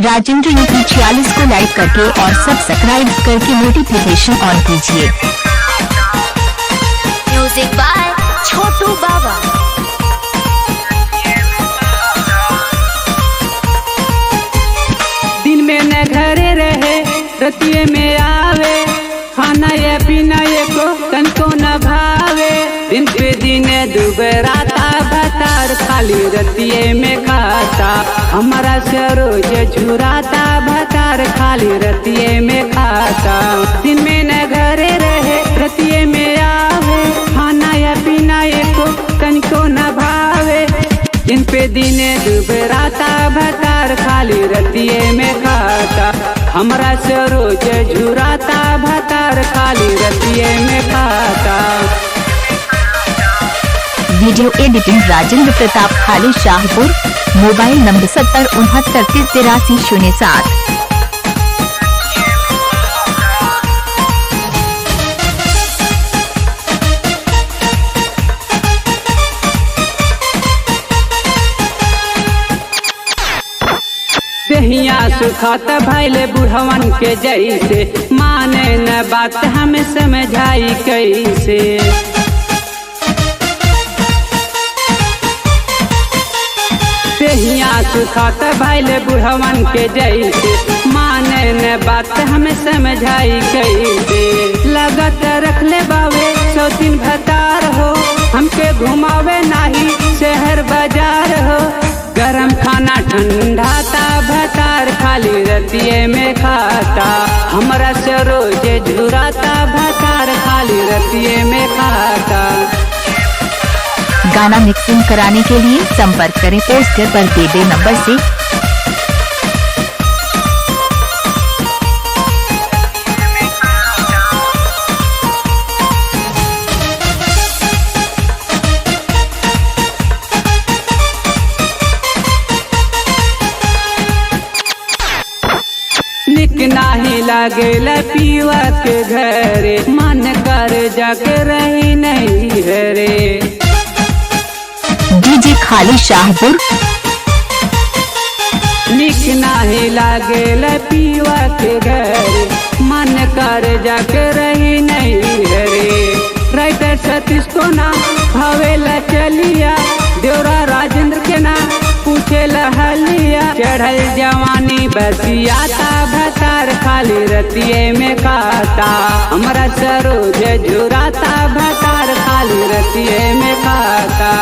Rajendra UP 46 को लाइक करके और सब्सक्राइब करके नोटिफिकेशन ऑन कीजिए। म्यूजिक बाय छोटू बाबा। दिन में न घरे रहे रतिये में आवे, खाना ये पीना ये को तनको न भावे। दिन पे दिन दुबराता भतार खाली रतिये में खाता, हमारा से रोज झुराता भतार खाली रतिये में खाता। दिन में न घरे रहे रतिये में आवे, खाना या पीना ये को तनको न भावे। दिन पे दिन दुबराता भतार खाली रतिये में खाता, हमरा से रोज झुराता भतार खाली रतिये में खाता। वीडियो एडिटिंग राजेंद्र प्रताप खाली शाहपुर। Mobile number 7069338307। दहिया सुखात भैले बुढ़वन के जैसे, माने न बात हमें समझाई कैसे। दहिया सुखात भैले बुढ़वन के जैसे, माने न बात हमें समझाई कैसे। लगत रख ले बावे सौतीन भतार हो, हमके घुमावे नाही शहर बाजार हो। गरम खाना ठंडाता भतार खाली रतिये में खाता, हमरा से रोज झुराता भतार खाली रतिये में खाता। गाना मिक्सिंग कराने के लिए संपर्क करें पोस्टर पर दिए गए नंबर से। निक नाही लागेल पीवा के घरे, मन कर जाके रही नहीं हरे। डीजे खाली शाहपुर। निक नाही लागेल पीवा के घरे, मन कर जाके रही नहीं हरे। राइटर सतीश को ना भावेला चलिया, देवरा राजेंद्र के ना पूछे लहलिया। चढ़ल जवानी बसियाता भतार खाली रतिये में खाता, हमरा सरोज झुराता भतार खाली रतिये में खाता।